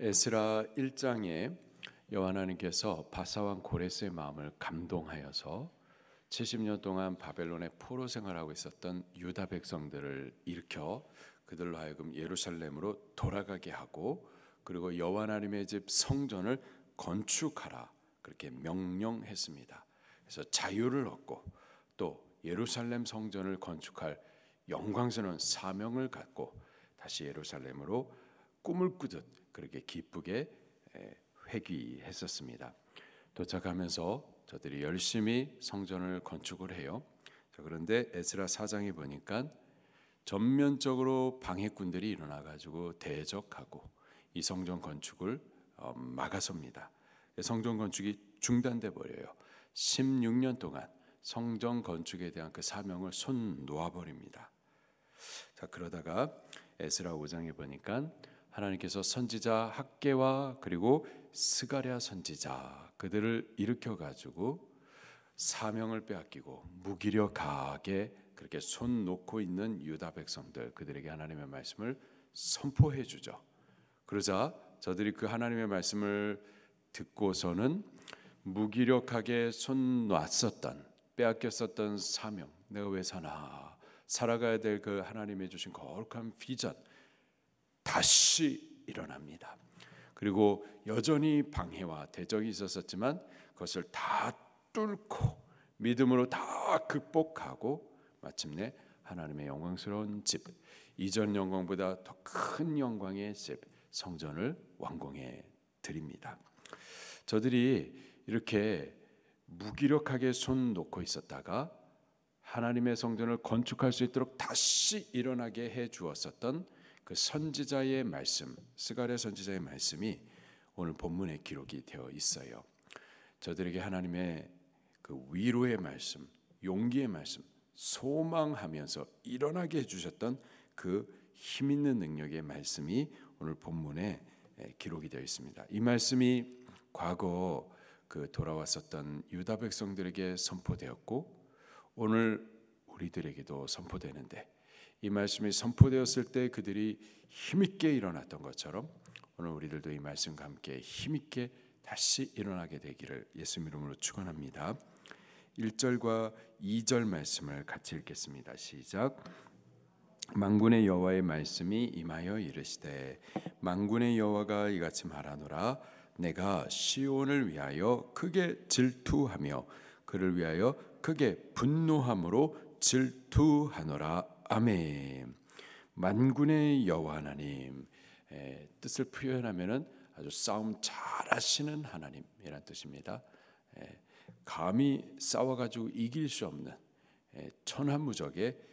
에스라 1장에 여호와 하나님께서 바사왕 고레스의 마음을 감동하여서 70년 동안 바벨론의 포로 생활하고 있었던 유다 백성들을 일으켜 그들로 하여금 예루살렘으로 돌아가게 하고, 그리고 여호와 하나님의 집 성전을 건축하라 그렇게 명령했습니다. 그래서 자유를 얻고 또 예루살렘 성전을 건축할 영광스러운 사명을 갖고 다시 예루살렘으로 꿈을 꾸듯 그렇게 기쁘게 회귀했었습니다. 도착하면서 저들이 열심히 성전을 건축을 해요. 그런데 에스라 4장에 보니까 전면적으로 방해꾼들이 일어나 가지고 대적하고 이 성전 건축을 막아섭니다. 성전 건축이 중단돼 버려요. 16년 동안 성전 건축에 대한 그 사명을 손 놓아 버립니다. 자, 그러다가 에스라 5장에 보니까 하나님께서 선지자 학개와 그리고 스가랴 선지자 그들을 일으켜 가지고 사명을 빼앗기고 무기력하게 그렇게 손 놓고 있는 유다 백성들, 그들에게 하나님의 말씀을 선포해 주죠. 그러자 저들이 그 하나님의 말씀을 듣고서는 무기력하게 손 놨었던, 빼앗겼었던 사명, 내가 왜 사나, 살아가야 될 그 하나님의 주신 거룩한 비전 다시 일어납니다. 그리고 여전히 방해와 대적이 있었지만 그것을 다 뚫고 믿음으로 다 극복하고 마침내 하나님의 영광스러운 집, 이전 영광보다 더 큰 영광의 집, 성전을 완공해 드립니다. 저들이 이렇게 무기력하게 손 놓고 있었다가 하나님의 성전을 건축할 수 있도록 다시 일어나게 해 주었었던 그 선지자의 말씀, 스가랴 선지자의 말씀이 오늘 본문에 기록이 되어 있어요. 저들에게 하나님의 그 위로의 말씀, 용기의 말씀, 소망하면서 일어나게 해주셨던 그 힘 있는 능력의 말씀이 오늘 본문에 기록이 되어 있습니다. 이 말씀이 과거 그 돌아왔었던 유다 백성들에게 선포되었고 오늘 우리들에게도 선포되는데, 이 말씀이 선포되었을 때 그들이 힘있게 일어났던 것처럼 오늘 우리들도 이 말씀과 함께 힘있게 다시 일어나게 되기를 예수 이름으로 축원합니다. 1절과 2절 말씀을 같이 읽겠습니다. 시작. 만군의 여호와의 말씀이 임하여 이르시되, 만군의 여호와가 이같이 말하노라. 내가 시온을 위하여 크게 질투하며 그를 위하여 크게 분노함으로 질투하노라. 아멘. 만군의 여호와 하나님, 뜻을 표현하면은 아주 싸움 잘하시는 하나님이란 뜻입니다. 감히 싸워가지고 이길 수 없는 천하무적의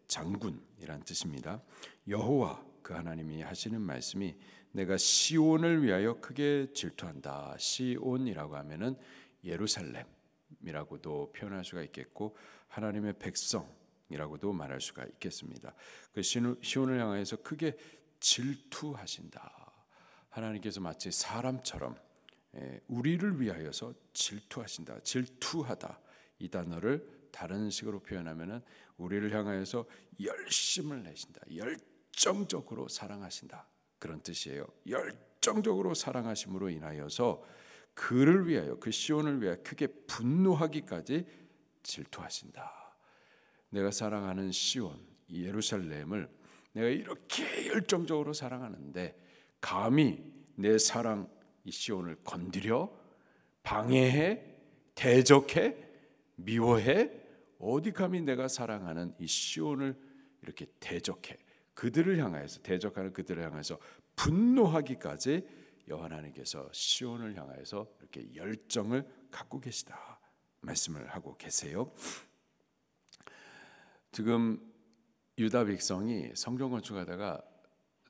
장군이란 뜻입니다. 여호와 그 하나님이 하시는 말씀이 내가 시온을 위하여 크게 질투한다. 시온이라고 하면은 예루살렘이라고도 표현할 수가 있겠고 하나님의 백성이라고도 말할 수가 있겠습니다. 그 시온을 향해서 크게 질투하신다. 하나님께서 마치 사람처럼 우리를 위하여서 질투하신다. 질투하다. 이 단어를 다른 식으로 표현하면은 우리를 향하여서 열심을 내신다. 열정적으로 사랑하신다. 그런 뜻이에요. 열정적으로 사랑하심으로 인하여서 그를 위하여, 그 시온을 위하여 크게 분노하기까지 질투하신다. 내가 사랑하는 시온, 이 예루살렘을 내가 이렇게 열정적으로 사랑하는데 감히 내 사랑 이 시온을 건드려 방해해, 대적해, 미워해, 어디 감히 내가 사랑하는 이 시온을 이렇게 대적해, 그들을 향하여서, 대적하는 그들을 향해서 분노하기까지 여호와 하나님께서 시온을 향하여서 이렇게 열정을 갖고 계시다 말씀을 하고 계세요. 지금 유다 백성이 성전 건축하다가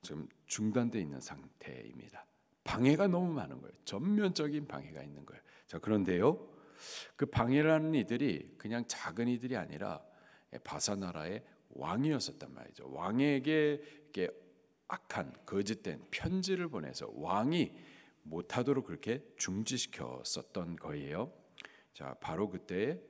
지금 중단되어 있는 상태입니다. 방해가 너무 많은 거예요. 전면적인 방해가 있는 거예요. 자, 그런데요, 그 방해라는 이들이 그냥 작은 이들이 아니라 바사 나라의 왕이었었단 말이죠. 왕에게 이렇게 악한 거짓된 편지를 보내서 왕이 못하도록 그렇게 중지시켰었던 거예요. 자, 바로 그때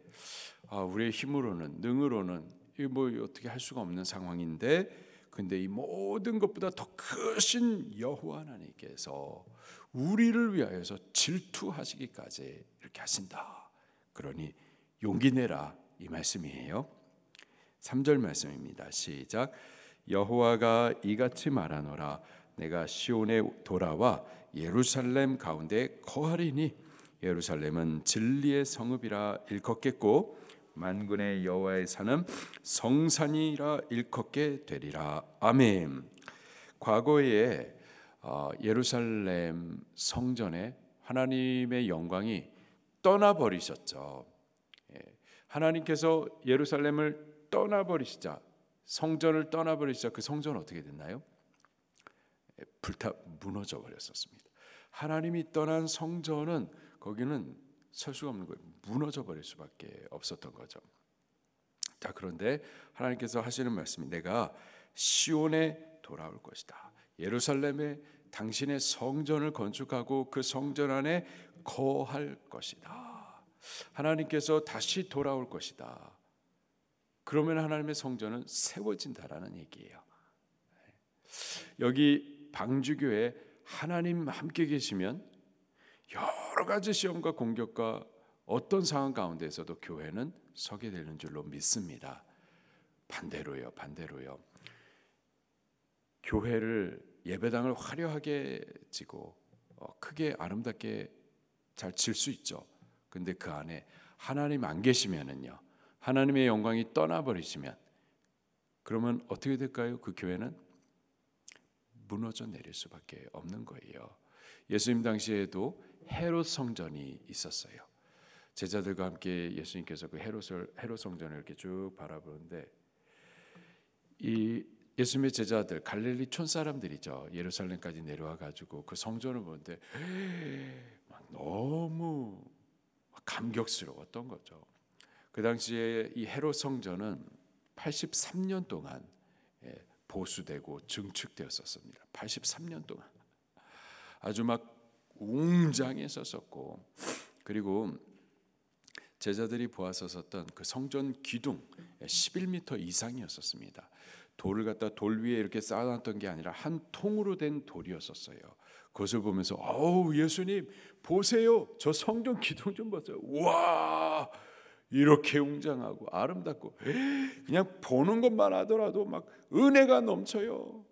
우리의 힘으로는, 능으로는 뭐 어떻게 할 수가 없는 상황인데 근데 이 모든 것보다 더 크신 여호와 하나님께서 우리를 위하여서 질투하시기까지 이렇게 하신다. 그러니 용기 내라, 이 말씀이에요. 3절 말씀입니다. 시작. 여호와가 이같이 말하노라. 내가 시온에 돌아와 예루살렘 가운데 거하리니 예루살렘은 진리의 성읍이라 일컫겠고 만군의 여호와의 산은 성산이라 일컫게 되리라. 아멘. 과거에 예루살렘 성전에 하나님의 영광이 떠나버리셨죠. 하나님께서 예루살렘을 떠나버리시자, 성전을 떠나버리시자 그 성전은 어떻게 됐나요? 무너져 버렸었습니다. 하나님이 떠난 성전은 거기는 설 수가 없는 거예요. 무너져 버릴 수밖에 없었던 거죠. 자, 그런데 하나님께서 하시는 말씀이 내가 시온에 돌아올 것이다. 예루살렘에 당신의 성전을 건축하고 그 성전 안에 거할 것이다. 하나님께서 다시 돌아올 것이다. 그러면 하나님의 성전은 세워진다라는 얘기예요. 여기 방주교회 하나님 함께 계시면 여러 가지 시험과 공격과 어떤 상황 가운데서도 교회는 서게 되는 줄로 믿습니다. 반대로요. 교회를 예배당을 화려하게 지고 크게 아름답게 잘 질 수 있죠. 근데 그 안에 하나님 안 계시면은요, 하나님의 영광이 떠나버리시면 그러면 어떻게 될까요? 그 교회는 무너져 내릴 수밖에 없는 거예요. 예수님 당시에도 헤롯 성전이 있었어요. 제자들과 함께 예수님께서 그 헤롯 성전을 이렇게 쭉 바라보는데 이 예수님의 제자들 갈릴리 촌 사람들이죠. 예루살렘까지 내려와 가지고 그 성전을 보는데 막 너무 감격스러웠던 거죠. 그 당시에 이 헤롯 성전은 83년 동안 보수되고 증축되었었습니다. 83년 동안 아주 막 웅장했었고, 그리고 제자들이 보았었던 그 성전 기둥 11m 이상이었었습니다. 돌을 갖다 돌 위에 이렇게 쌓아놨던 게 아니라 한 통으로 된 돌이었었어요. 그것을 보면서 예수님 보세요, 저 성전 기둥 좀 보세요. 와, 이렇게 웅장하고 아름답고 그냥 보는 것만 하더라도 막 은혜가 넘쳐요.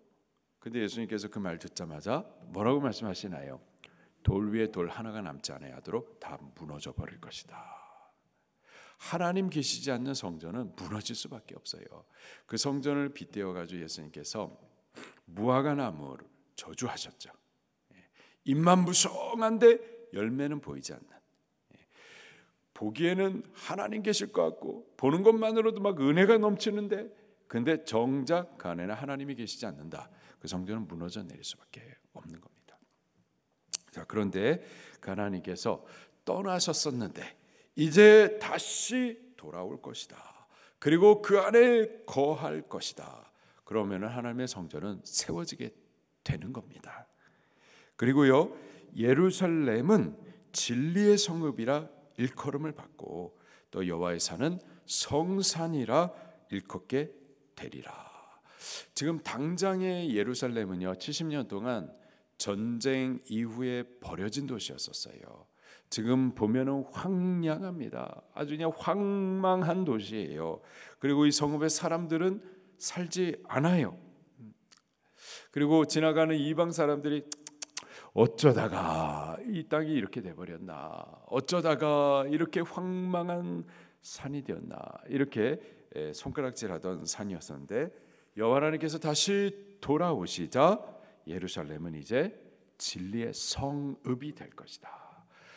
근데 예수님께서 그 말 듣자마자 뭐라고 말씀하시나요? 돌 위에 돌 하나가 남지 않아야도록 다 무너져 버릴 것이다. 하나님 계시지 않는 성전은 무너질 수밖에 없어요. 그 성전을 빗대어 가지고 예수님께서 무화과 나무를 저주하셨죠. 잎만 무성한데 열매는 보이지 않는, 보기에는 하나님 계실 것 같고 보는 것만으로도 막 은혜가 넘치는데, 근데 정작 그 안에는 하나님이 계시지 않는다. 그 성전은 무너져 내릴 수밖에 없는 겁니다. 자, 그런데 그 하나님께서 떠나셨었는데 이제 다시 돌아올 것이다. 그리고 그 안에 거할 것이다. 그러면 하나님의 성전은 세워지게 되는 겁니다. 그리고요, 예루살렘은 진리의 성읍이라 일컬음을 받고 또 여호와의 산은 성산이라 일컫게 되리라. 지금 당장의 예루살렘은요, 70년 동안 전쟁 이후에 버려진 도시였었어요. 지금 보면은 황량합니다. 아주 그냥 황망한 도시예요. 그리고 이 성읍의 사람들은 살지 않아요. 그리고 지나가는 이방 사람들이 어쩌다가 이 땅이 이렇게 돼버렸나, 어쩌다가 이렇게 황망한 산이 되었나, 이렇게 손가락질하던 산이었었는데 여호와 하나님께서 다시 돌아오시자 예루살렘은 이제 진리의 성읍이 될 것이다.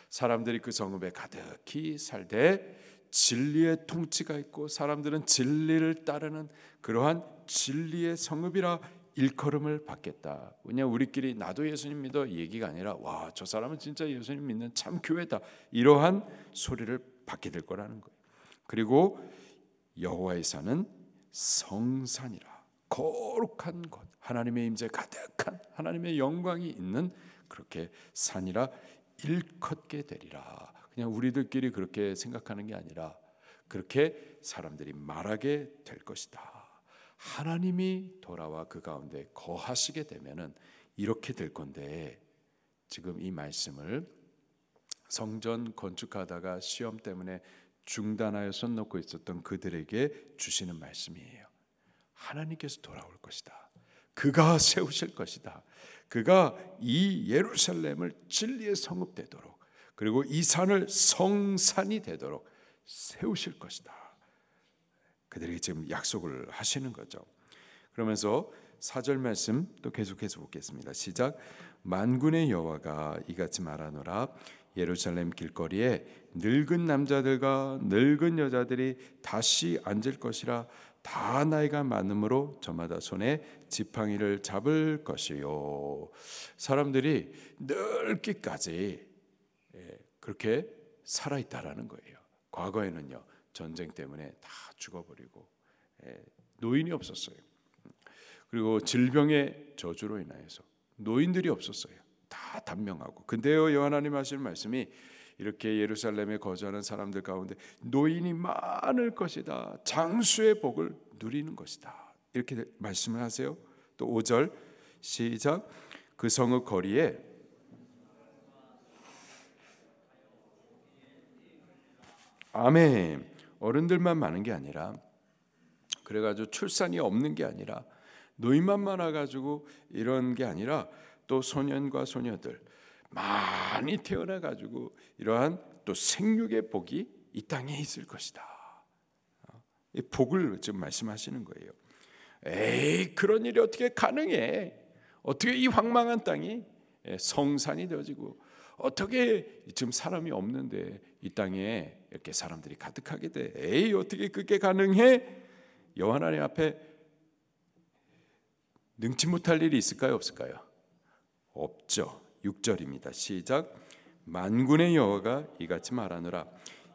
사람들이 그 성읍에 가득히 살되 진리의 통치가 있고 사람들은 진리를 따르는 그러한 진리의 성읍이라 일컬음을 받겠다. 그냥 우리끼리 나도 예수님 믿어 얘기가 아니라 와, 저 사람은 진짜 예수님 믿는 참 교회다, 이러한 소리를 받게 될 거라는 거예요. 그리고 여호와의 산은 성산이라, 거룩한 곳, 하나님의 임재 가득한 하나님의 영광이 있는 그렇게 산이라 일컫게 되리라. 그냥 우리들끼리 그렇게 생각하는 게 아니라 그렇게 사람들이 말하게 될 것이다. 하나님이 돌아와 그 가운데 거하시게 되면은 이렇게 될 건데, 지금 이 말씀을 성전 건축하다가 시험 때문에 중단하여 손 놓고 있었던 그들에게 주시는 말씀이에요. 하나님께서 돌아올 것이다. 그가 세우실 것이다. 그가 이 예루살렘을 진리의 성읍 되도록, 그리고 이 산을 성산이 되도록 세우실 것이다. 그들에게 지금 약속을 하시는 거죠. 그러면서 4절 말씀 또 계속해서 보겠습니다. 시작. 만군의 여호와가 이같이 말하노라. 예루살렘 길거리에 늙은 남자들과 늙은 여자들이 다시 앉을 것이라. 다 나이가 많으므로 저마다 손에 지팡이를 잡을 것이요. 사람들이 늙기까지 그렇게 살아있다라는 거예요. 과거에는요, 전쟁 때문에 다 죽어버리고 노인이 없었어요. 그리고 질병의 저주로 인하여서 노인들이 없었어요. 다 단명하고. 근데요, 하나님 하시는 말씀이 이렇게 예루살렘에 거주하는 사람들 가운데 노인이 많을 것이다. 장수의 복을 누리는 것이다. 이렇게 말씀을 하세요. 또 5절 시작. 그 성읍 거리에 아멘. 어른들만 많은 게 아니라, 그래가지고 출산이 없는 게 아니라, 노인만 많아가지고 이런 게 아니라, 또 소년과 소녀들 많이 태어나가지고 이러한 또 생육의 복이 이 땅에 있을 것이다. 이 복을 지금 말씀하시는 거예요. 에이, 그런 일이 어떻게 가능해? 어떻게 이 황망한 땅이 성산이 되어지고, 어떻게 지금 사람이 없는데 이 땅에 이렇게 사람들이 가득하게 돼? 에이, 어떻게 그게 가능해? 여호와 하나님 앞에 능치 못할 일이 있을까요, 없을까요? 없죠. 6절입니다. 시작. 만군의 여호와가 이같이 말하노라.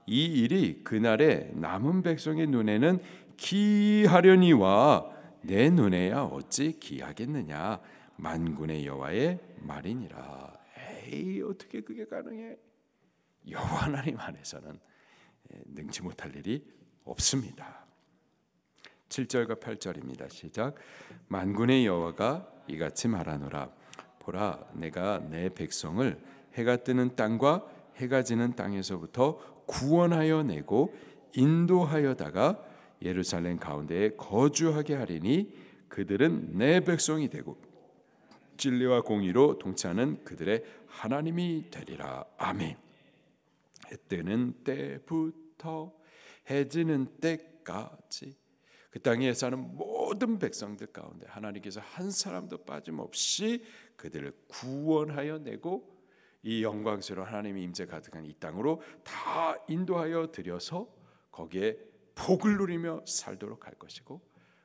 이 일이 그날에 남은 백성의 눈에는 기하려니와 내 눈에야 어찌 기하겠느냐. 만군의 여호와의 말이니라. 에이, 어떻게 그게 가능해? 여호와 하나님 안에서는 능치 못할 일이 없습니다. 7절과 8절입니다. 시작. 만군의 여호와가 이같이 말하노라. 보라, 내가 내 백성을 해가 뜨는 땅과 해가 지는 땅에서부터 구원하여 내고 인도하여다가 예루살렘 가운데에 거주하게 하리니 그들은 내 백성이 되고 진리와 공의로 동치하는 그들의 하나님이 되리라. 아멘. 해 뜨는 때부터 해 지는 때까지 그 땅에 사는 모든 백성들 가운데 하나님께서 한 사람도 빠짐없이 그들을 구원하여 내고 이 영광스러운 하나님의 임재 가득한 이 땅으로 다 인도하여 들여서 거기에 복을 누리며 살도록 할 것이고,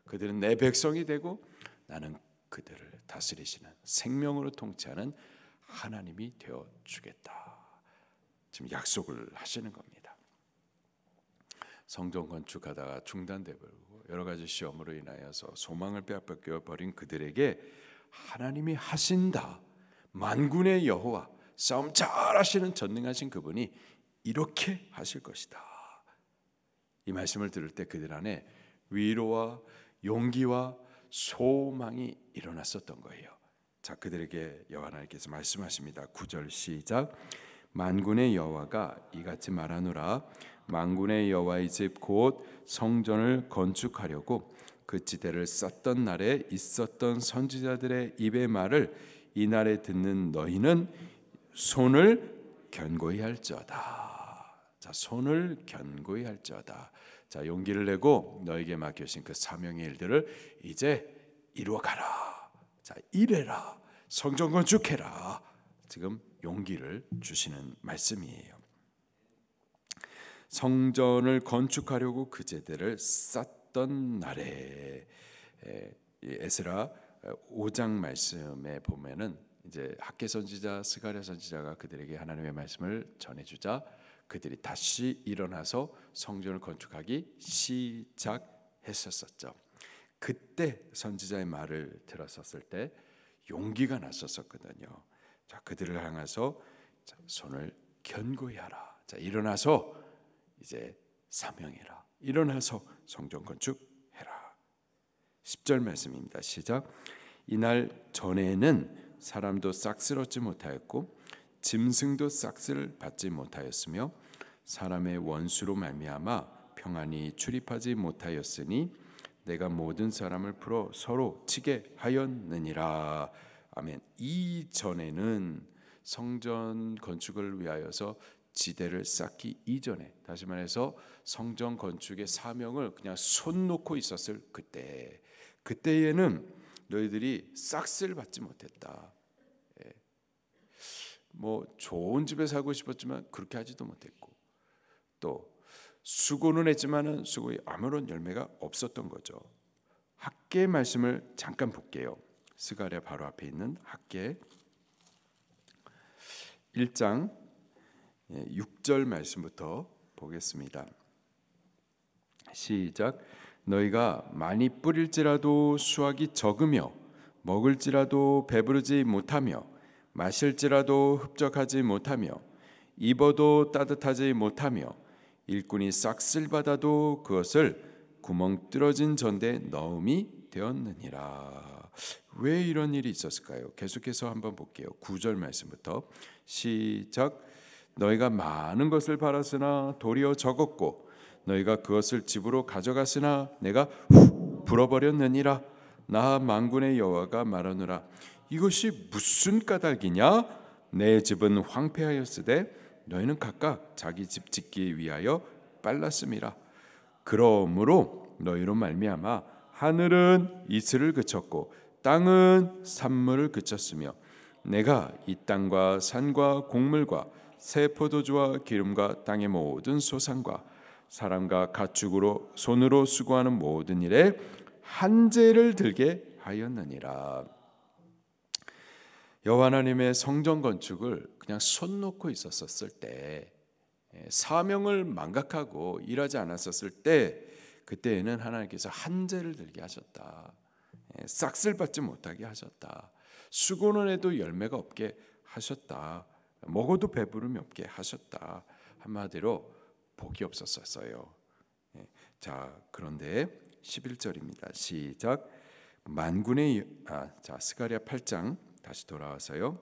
그들은 내 백성이 되고 나는 그들을 다스리시는 생명으로 통치하는 하나님이 되어 주겠다. 지금 약속을 하시는 겁니다. 성전 건축하다가 중단되고 여러 가지 시험으로 인하여서 소망을 빼앗겨 버린 그들에게 하나님이 하신다. 만군의 여호와, 싸움 잘하시는 전능하신 그분이 이렇게 하실 것이다. 이 말씀을 들을 때 그들 안에 위로와 용기와 소망이 일어났었던 거예요. 자, 그들에게 여호와 하나님께서 말씀하십니다. 9절 시작. 만군의 여호와가 이같이 말하노라. 만군의 여호와의 집 곧 성전을 건축하려고 그 지대를 쌓던 날에 있었던 선지자들의 입의 말을 이 날에 듣는 너희는 손을 견고히 할지어다. 자, 손을 견고히 할지어다. 자, 용기를 내고 너에게 맡겨진 그 사명의 일들을 이제 이루어가라. 자, 일해라. 성전 건축해라. 지금 용기를 주시는 말씀이에요. 성전을 건축하려고 그 제대를 쌓던 날에, 에스라 5장 말씀에 보면은 이제 학개 선지자, 스가랴 선지자가 그들에게 하나님의 말씀을 전해주자 그들이 다시 일어나서 성전을 건축하기 시작했었죠. 그때 선지자의 말을 들었었을 때 용기가 났었거든요. 자, 그들을 향해서 손을 견고히 하라. 자, 일어나서 이제 사명해라. 일어나서 성전 건축해라. 10절 말씀입니다. 시작. 이날 전에는 사람도 싹쓸 얻지 못하였고 짐승도 싹쓸 받지 못하였으며 사람의 원수로 말미암아 평안히 출입하지 못하였으니 내가 모든 사람을 풀어 서로 치게 하였느니라. 아멘. 이전에는 성전 건축을 위하여서 지대를 쌓기 이전에, 다시 말해서 성전 건축의 사명을 그냥 손 놓고 있었을 그때에는 너희들이 싹쓸 받지 못했다. 뭐 좋은 집에 살고 싶었지만 그렇게 하지도 못했고, 또 수고는 했지만은 수고에 아무런 열매가 없었던 거죠. 학계의 말씀을 잠깐 볼게요. 스가랴 바로 앞에 있는 학계 1장 6절 말씀부터 보겠습니다. 시작. 너희가 많이 뿌릴지라도 수확이 적으며 먹을지라도 배부르지 못하며 마실지라도 흡족하지 못하며 입어도 따뜻하지 못하며 일꾼이 싹쓸 받아도 그것을 구멍 뚫어진 전대에 넣음이 되었느니라. 왜 이런 일이 있었을까요? 계속해서 한번 볼게요. 9절 말씀부터 시작. 너희가 많은 것을 팔았으나 도리어 적었고 너희가 그것을 집으로 가져갔으나 내가 불어버렸느니라. 나 만군의 여호와가 말하노라. 이것이 무슨 까닭이냐? 내 집은 황폐하였으되 너희는 각각 자기 집 짓기 위하여 빨랐음이라. 그러므로 너희로 말미암아 하늘은 이슬을 그쳤고 땅은 산물을 그쳤으며 내가 이 땅과 산과 곡물과 새 포도주와 기름과 땅의 모든 소산과 사람과 가축으로 손으로 수고하는 모든 일에 한재를 들게 하였느니라. 여호와 하나님의 성전 건축을 그냥 손 놓고 있었을 때, 사명을 망각하고 일하지 않았었을 때, 그때에는 하나님께서 한재를 들게 하셨다. 싹쓸 받지 못하게 하셨다. 수고는 해도 열매가 없게 하셨다. 먹어도 배부름이 없게 하셨다. 한마디로 복이 없었어요. 자, 그런데 11절입니다. 시작. 만군의 스가랴 8장 다시 돌아와서요.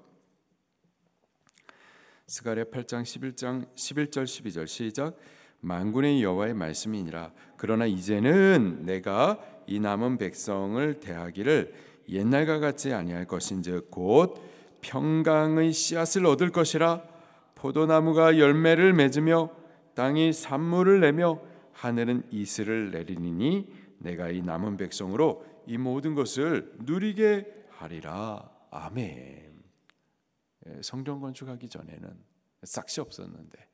스가랴 8장 11절 12절 시작. 만군의 여호와의 말씀이니라. 그러나 이제는 내가 이 남은 백성을 대하기를 옛날과 같이 아니할 것인즉 곧 평강의 씨앗을 얻을 것이라. 포도나무가 열매를 맺으며 땅이 산물을 내며 하늘은 이슬을 내리니 내가 이 남은 백성으로 이 모든 것을 누리게 하리라. 아멘. 성전 건축하기 전에는 싹이 없었는데,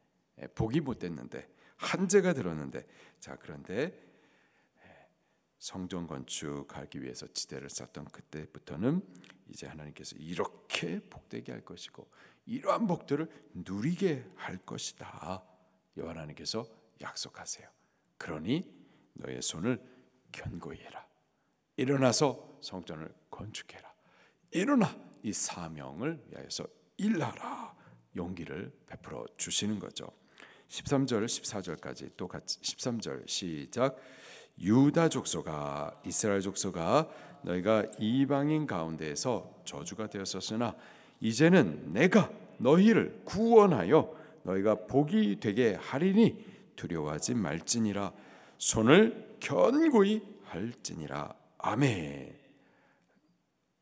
복이 못 됐는데, 한재가 들었는데, 자, 그런데 성전 건축하기 위해서 지대를 쌓던 그때부터는 이제 하나님께서 이렇게 복되게 할 것이고 이러한 복들을 누리게 할 것이다. 여호와 하나님께서 약속하세요. 그러니 너의 손을 견고히 해라. 일어나서 성전을 건축해라. 일어나 이 사명을 위하여서 일하라. 용기를 베풀어 주시는 거죠. 13절 14절까지 또 같이 13절 시작. 유다 족속아 이스라엘 족속아 너희가 이방인 가운데에서 저주가 되었었으나 이제는 내가 너희를 구원하여 너희가 복이 되게 하리니 두려워하지 말지니라. 손을 견고히 할지니라. 아멘.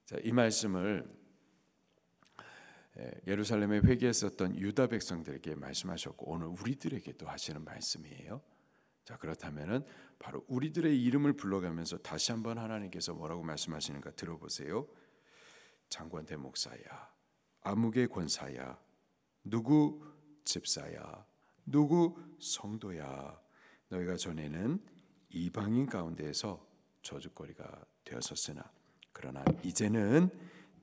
자, 이 말씀을 예루살렘에 회개했었던 유다 백성들에게 말씀하셨고 오늘 우리들에게도 하시는 말씀이에요. 자, 그렇다면은 바로 우리들의 이름을 불러가면서 다시 한번 하나님께서 뭐라고 말씀하시는가 들어보세요. 장관 대목사야, 아무개 권사야, 누구 집사야, 누구 성도야, 너희가 전에는 이방인 가운데에서 저주거리가 되었었으나 그러나 이제는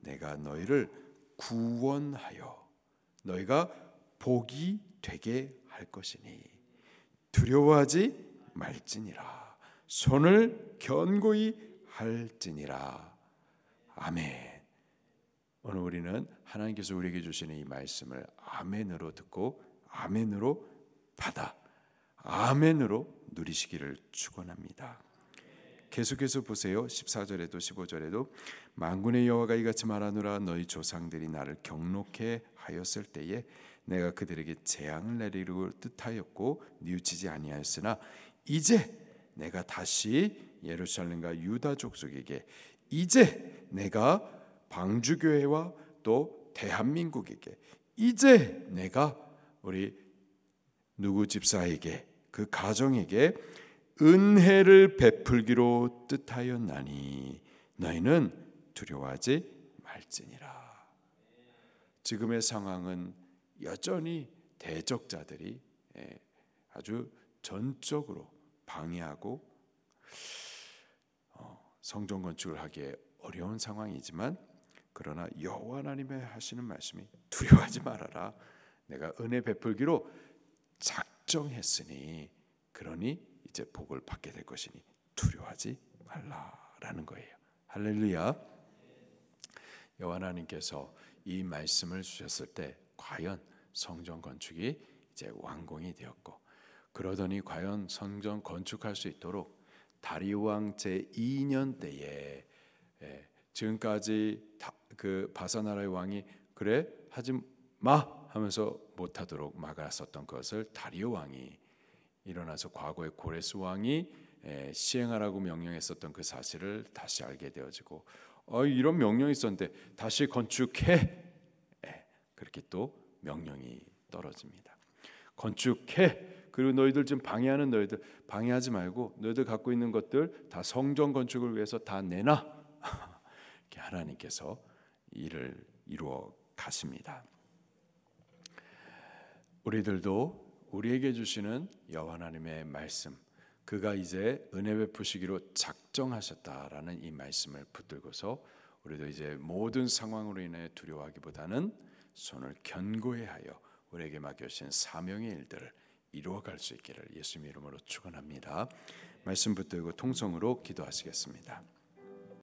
내가 너희를 구원하여 너희가 복이 되게 할 것이니 두려워하지 말지니라. 손을 견고히 할지니라. 아멘. 오늘 우리는 하나님께서 우리에게 주시는 이 말씀을 아멘으로 듣고 아멘으로 받아 아멘으로 누리시기를 축원합니다. 계속해서 보세요. 14절에도 15절에도 만군의 여호와가 이같이 말하노라 너희 조상들이 나를 경록해 하였을 때에 내가 그들에게 재앙을 내리려 뜻하였고 뉘우치지 아니하였으나 이제 내가 다시 예루살렘과 유다 족속에게 이제 내가 방주교회와 또 대한민국에게 이제 내가 우리 누구 집사에게 그 가정에게 은혜를 베풀기로 뜻하였나니 너희는 두려워하지 말지니라. 지금의 상황은 여전히 대적자들이 아주 전적으로 방해하고 성전 건축을 하기에 어려운 상황이지만 그러나 여호와 하나님의 하시는 말씀이 두려워하지 말아라. 내가 은혜 베풀기로 작정했으니 그러니 이제 복을 받게 될 것이니 두려워하지 말라라는 거예요. 할렐루야. 여호와 하나님께서 이 말씀을 주셨을 때 과연 성전 건축이 이제 완공이 되었고 그러더니 과연 성전 건축할 수 있도록 다리오 왕 제2년 때에 지금까지 그 바사나라의 왕이 그래 하지 마 하면서 못하도록 막았었던 것을 다리오 왕이 일어나서 과거의 고레스 왕이 시행하라고 명령했었던 그 사실을 다시 알게 되어지고 이런 명령이 있었는데 다시 건축해 그렇게 또 명령이 떨어집니다. 건축해. 그리고 너희들 지금 방해하는 너희들 방해하지 말고 너희들 갖고 있는 것들 다 성전 건축을 위해서 다 내놔. 이렇게 하나님께서 일을 이루어 가십니다. 우리들도 우리에게 주시는 여호와 하나님의 말씀, 그가 이제 은혜 베푸시기로 작정하셨다라는 이 말씀을 붙들고서 우리도 이제 모든 상황으로 인해 두려워하기보다는 손을 견고히 하여 우리에게 맡겨주신 사명의 일들을 이루어갈 수 있기를 예수님 이름으로 축원합니다. 말씀 붙들고 통성으로 기도하시겠습니다.